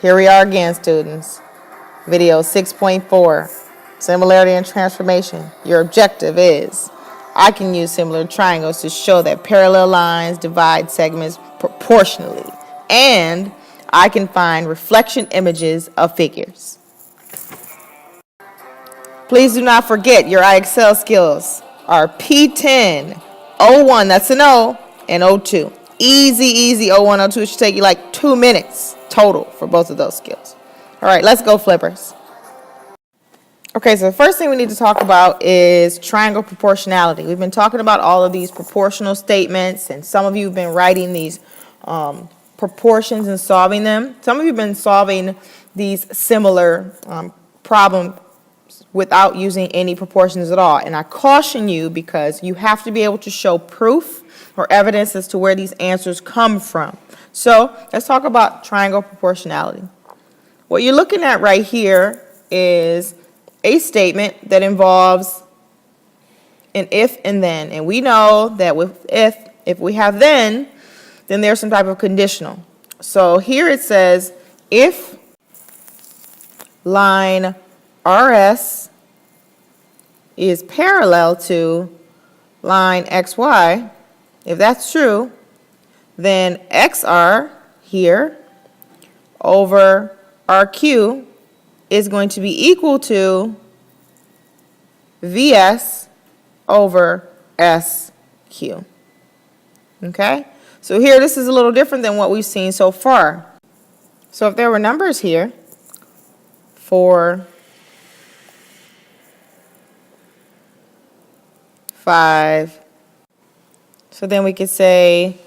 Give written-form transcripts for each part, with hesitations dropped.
Here we are again, students. Video 6.4, similarity and transformation. Your objective is, I can use similar triangles to show that parallel lines divide segments proportionally, and I can find reflection images of figures. Please do not forget your IXL skills are P10, O1, that's an O, and O2. Easy O1, O2. It should take you like 2 minutes total for both of those skills. All right, let's go, flippers. Okay, so the first thing we need to talk about is triangle proportionality. We've been talking about all of these proportional statements, and some of you have been writing these proportions and solving them. Some of you have been solving these similar problems without using any proportions at all. And I caution you because you have to be able to show proof or evidence as to where these answers come from. So let's talk about triangle proportionality. What you're looking at right here is a statement that involves an if and then. And we know that with if we have then there's some type of conditional. So here it says, if line RS is parallel to line XY, if that's true, then XR here over RQ is going to be equal to VS over SQ. Okay? So here, this is a little different than what we've seen so far. So if there were numbers here, 4, 5, so then we could say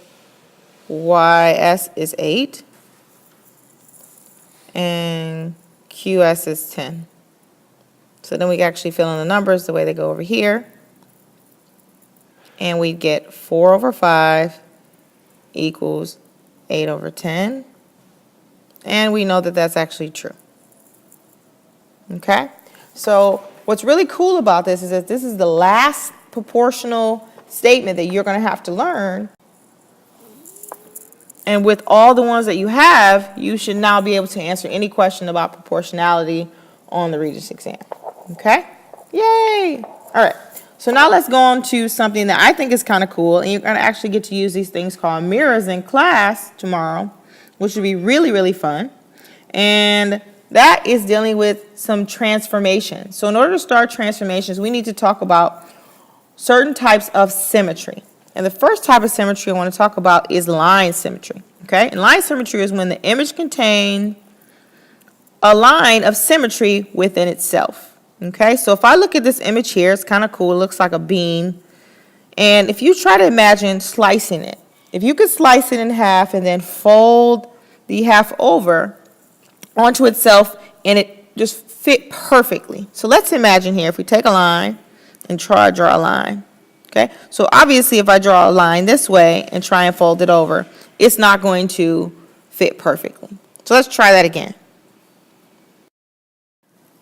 YS is 8 and QS is 10. So then we can actually fill in the numbers the way they go over here. And we get 4 over 5 equals 8 over 10. And we know that that's actually true. Okay? So what's really cool about this is that this is the last proportional statement that you're going to have to learn. And with all the ones that you have, you should now be able to answer any question about proportionality on the Regents exam. Okay? Yay! All right. So now let's go on to something that I think is kind of cool. And you're going to actually get to use these things called mirrors in class tomorrow, which would be really fun. And that is dealing with some transformations. So in order to start transformations, we need to talk about certain types of symmetry. And the first type of symmetry I want to talk about is line symmetry. Okay? And line symmetry is when the image contains a line of symmetry within itself. Okay? So if I look at this image here, it's kind of cool. It looks like a bean. And if you try to imagine slicing it, if you could slice it in half and then fold the half over onto itself and it just fit perfectly. So let's imagine here, if we take a line and try to draw a line. Okay, so obviously if I draw a line this way and try and fold it over, it's not going to fit perfectly. So let's try that again.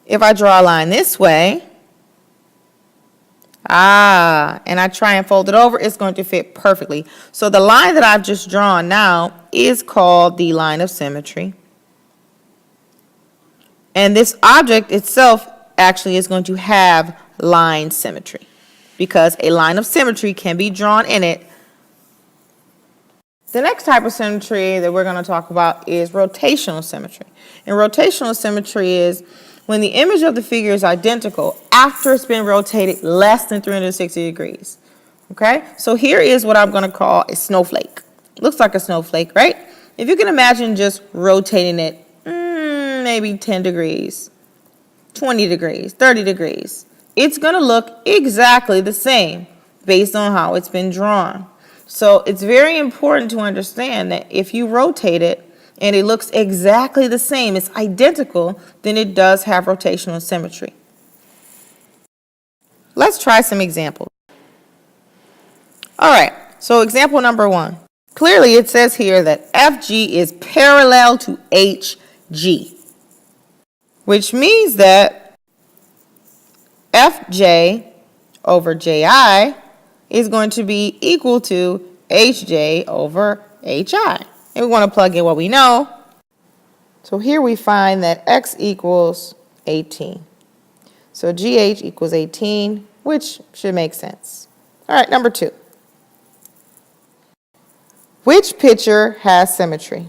If I draw a line this way, and I try and fold it over, it's going to fit perfectly. So the line that I've just drawn now is called the line of symmetry. And this object itself actually is going to have line symmetry, because a line of symmetry can be drawn in it. The next type of symmetry that we're going to talk about is rotational symmetry. And rotational symmetry is when the image of the figure is identical after it's been rotated less than 360 degrees. Okay? So here is what I'm going to call a snowflake. Looks like a snowflake, right? If you can imagine just rotating it maybe 10 degrees, 20 degrees, 30 degrees. It's going to look exactly the same based on how it's been drawn. So it's very important to understand that if you rotate it and it looks exactly the same, it's identical, then it does have rotational symmetry. Let's try some examples. All right, so example number 1. Clearly it says here that FG is parallel to HG, which means that Fj over Ji is going to be equal to Hj over Hi. And we want to plug in what we know. So here we find that x equals 18. So GH equals 18, which should make sense. All right, number 2. Which picture has symmetry?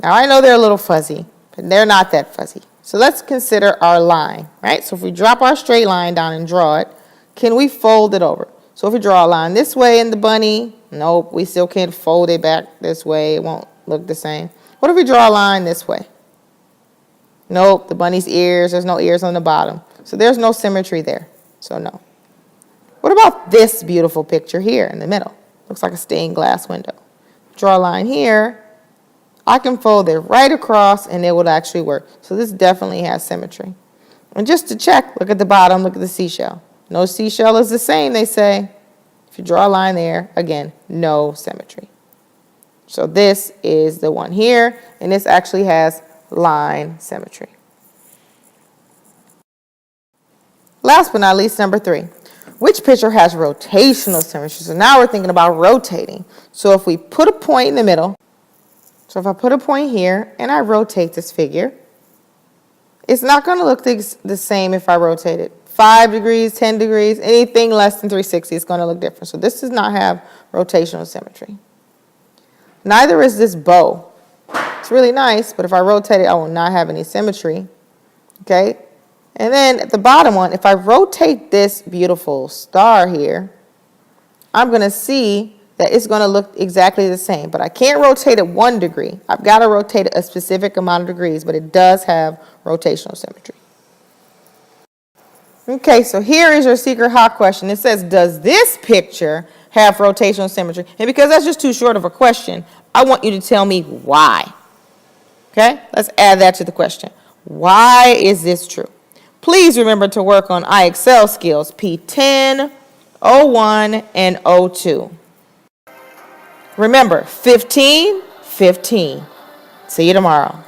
Now I know they're a little fuzzy, but they're not that fuzzy. So let's consider our line, right? So if we drop our straight line down and draw it, can we fold it over? So if we draw a line this way in the bunny, nope, we still can't fold it back this way. It won't look the same. What if we draw a line this way? Nope, the bunny's ears, there's no ears on the bottom. So there's no symmetry there, so no. What about this beautiful picture here in the middle? Looks like a stained glass window. Draw a line here. I can fold it right across and it would actually work. So this definitely has symmetry. And just to check, look at the bottom, look at the seashell. No seashell is the same, they say. If you draw a line there, again, no symmetry. So this is the one here, and this actually has line symmetry. Last but not least, number 3. Which picture has rotational symmetry? So now we're thinking about rotating. So if we put a point in the middle, so if I put a point here and I rotate this figure, it's not going to look the same if I rotate it 5 degrees, 10 degrees, anything less than 360 is going to look different. So this does not have rotational symmetry. Neither is this bow. It's really nice, but if I rotate it, I will not have any symmetry. Okay? And then at the bottom one, if I rotate this beautiful star here, I'm going to see that it's going to look exactly the same. But I can't rotate it 1 degree. I've got to rotate it a specific amount of degrees, but it does have rotational symmetry. Okay, so here is your secret hot question. It says, does this picture have rotational symmetry? And because that's just too short of a question, I want you to tell me why. Okay, let's add that to the question. Why is this true? Please remember to work on IXL skills P10, 01, and 02. Remember, 15, 15. See you tomorrow.